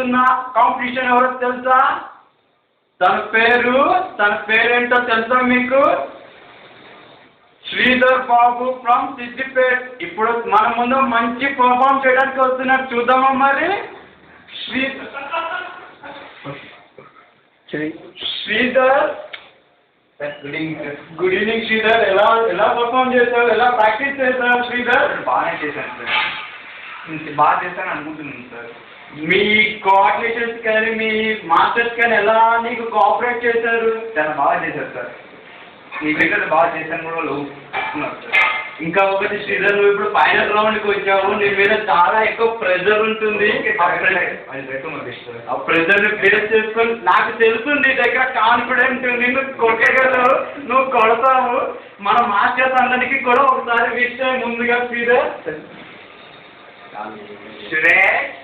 వస్తున్న కాంపిటీషన్ ఎవరో తెలుసా? తన పేరేంటో తెలుసా మీకు? శ్రీధర్ బాబు ఫ్రమ్ సిద్దిపేట్. ఇప్పుడు మన ముందు మంచి పర్ఫార్మ్ చేయడానికి వస్తున్నారు, చూద్దామా మరి? Sridhar, good evening Sridhar. ఎలా పర్ఫార్మ్ చేశావు? ఎలా ప్రాక్టీస్ చేశావు శ్రీధర్? బాగానే చేశాను సార్, బాగా చేశాను అనుకుంటున్నాను సార్. మీ కోఆర్డినేటర్స్ కానీ మీ మాస్టర్స్ కానీ ఎలా నీకు కోఆపరేట్ చేశారు? చాలా బాగా చేశారు సార్, మీ దగ్గర బాగా చేశాను కూడా ఒప్పుకున్నారు సార్. ఇంకా ఒకటి శ్రీధర్, నువ్వు ఇప్పుడు ఫైనల్ రౌండ్కి వచ్చావు, నీ మీద చాలా ఎక్కువ ప్రెషర్ ఉంటుంది. ఆ ప్రెషర్ని ఫేస్ చేసుకొని నాకు తెలుసు నీ దగ్గర కాన్ఫిడెంట్, నిన్ను కొట్టగలవు, నువ్వు కొడతావు. మన మాస్టర్స్ అందరికీ కూడా ఒకసారి విష్ ముందుగా Sridhar. Suresh,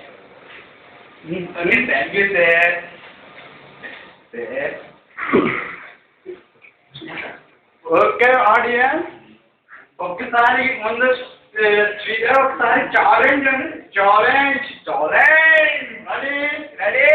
thank you sir. Okay audience, ఒక్కసారి ముందు శ్రీధర్ ఒకసారి ఛాలెంజ్ రెడీ.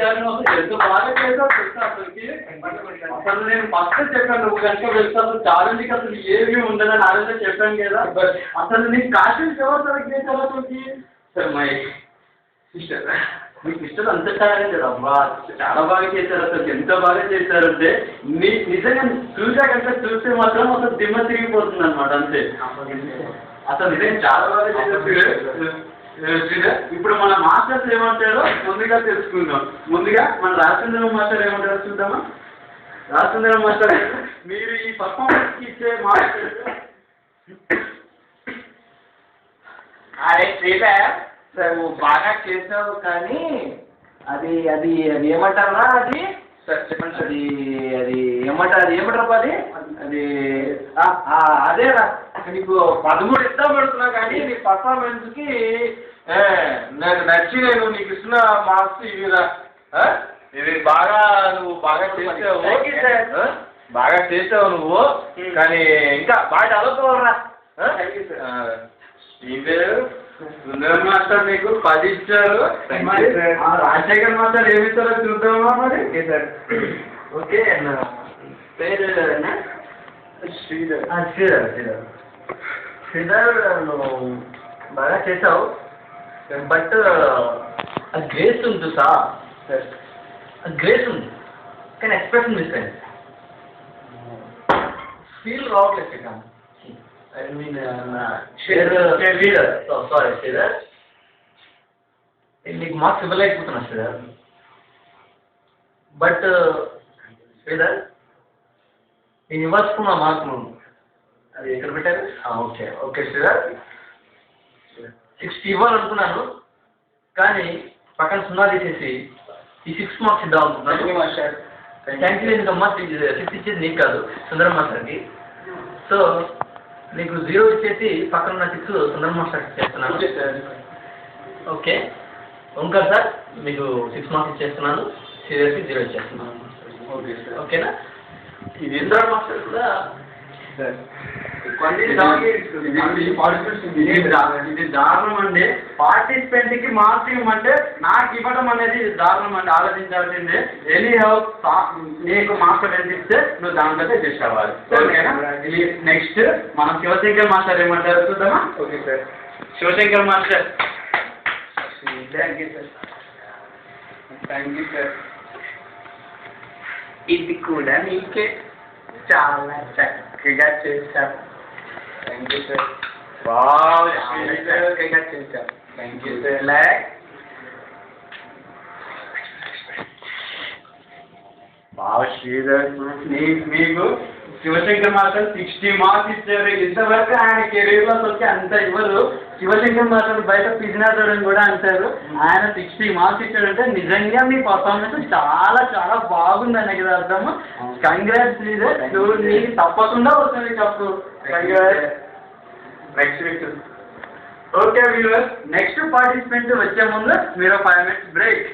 సార్ నువ్వు అసలు ఎంత బాగా చేసావు తెలుసా అసలుకి. అసలు నేను ఫస్ట్ చెప్పాను నువ్వు కనుక వెళ్తే అసలు ఛాలెంజ్కి అసలు ఏమీ ఉండదని ఆలోచన చెప్పాను కదా. అసలు నీకు కాస్ట్యూమ్స్ ఎవరు సెలెక్ట్ చేశారు అసలుకి? Sir my sister. Me sister అంత టాలెంట్ అబ్బా, చాలా బాగా చేశారు అసలు. ఎంత బాగా చేశారంటే మీ నిజంగా చూస్తే మాత్రం అసలు దిమ్మ తిరిగిపోతుంది అనమాట అంతే. అసలు నిజంగా చాలా బాగా చేశారు. ఇప్పుడు మన మాస్టర్స్ ఏమంటారో ముందుగా తెలుసుకుందాం. ముందుగా మన రాజేంద్ర మాస్టర్ ఏమంటారో చూద్దామా. రాజేంద్ర మాస్టర్, మీరు ఈ పర్ఫార్మెన్స్కి ఇచ్చే మాస్టర్. అరే శ్రీధర్, నువ్వు బాగా చేసావు కానీ అది అది అది ఏమంటారా అది చెప్పండి సార్. అది అది ఏమంటారు అది అది అదేరా. నీకు 13 ఇస్తా పడుతున్నా కానీ నీ పర్ఫార్మెన్స్కి నాకు నచ్చి నేను నీకు ఇస్తున్న మార్క్స్ ఇవిరా. ఇవి బాగా నువ్వు బాగా చేసావు, బాగా చేసావు నువ్వు. కానీ ఇంకా బాగా డెవలప్ అవ్వరా. ఇదే సుందర్ మాస్టర్ నీకు 10 ఇచ్చారు. మరి రాజశేఖర్ మాస్టర్ ఏమి ఇస్తారో చూద్దామా మరి. Sir okay. పేరు శ్రీధర్. శ్రీధర్ నువ్వు బాగా చేసావు, బట్ ఆ గ్రేస్ ఉంది సార్. ఆ గ్రేస్ ఉంది కానీ ఎక్స్ప్రెషన్ మిస్ అయింది. ఫీల్ రావట్లేదు ఇక్కడ. I mean, Sridhar. Oh, sorry, Sridhar. నీకు మార్క్స్ ఇవ్వలేకపోతున్నా శ్రీధర్. బట్ శ్రీధర్, నేను ఇవ్వాల్సుకున్న మార్క్ నువ్వు అది ఎక్కడ పెట్టారు? ఓకే ఓకే శ్రీధర్, 60 ఇవ్వాలనుకున్నాను కానీ పక్కన 0 తీసేసి ఈ 6 మార్క్స్ ఇద్దాం అనుకున్నాను. Thank you. ఎందుకమ్మా 6 ఇచ్చేది నీకు కాదు, సుందరం మాస్టర్కి. సో నీకు 0 ఇచ్చేసి పక్కన ఉన్న 6 సుందరం మాస్టర్ ఇచ్చేస్తున్నాను. ఓకే ఓంకార్ సార్, మీకు 6 మార్క్స్ ఇచ్చేస్తున్నాను. శ్రీధర్కి 0 ఇచ్చేస్తున్నాను. Okay sir. ఓకేనా? ఇది సుందరం మాస్టర్ కూడా ఇది దారుణం అండి. పార్టిసిపెంట్ కి మార్క్స్ ఇవ్వమంటే నాకు ఇవ్వడం అనేది దారుణం అండి. ఆలోచించాల్సిందే. ఎనీ హౌస్ నీకు మార్క్స్ ఎంత ఇస్తే నువ్వు దాంట్లో అడ్జస్ట్ అవ్వాలి. ఓకేనా? నెక్స్ట్ మనం శివశంకర్ మాస్టర్ ఏమంటారు చూద్దామా. Okay sir. Shivashankar master. Thank you sir. Thank you sir. ఇది కూడా నీకే చాలా చక్కగా చేశావు. Thank you sir. వావ్, చక్కగా చేశావు. Thank you sir. బాగా శ్రీధర్, మీకు శివశంకర్ మాస్టర్ 60 మార్క్స్ ఇచ్చారు. ఇంతవరకు ఆయన కెరీర్లో వచ్చి అంత ఇవ్వరు. శివశంకర్ మాస్టర్ బయట పిజినాథుడని కూడా అంటారు. ఆయన 60 మార్క్స్ ఇచ్చాడంటే నిజంగా మీ పర్ఫార్మెన్స్ చాలా చాలా బాగుందని కదా అర్థము. కంగ్రాట్స్ శ్రీధర్, నువ్వు నీకు తప్పకుండా వస్తుంది cup. Congrats. Next week. Okay viewers, next participant వచ్చే ముందు మీరు 5 minutes బ్రేక్.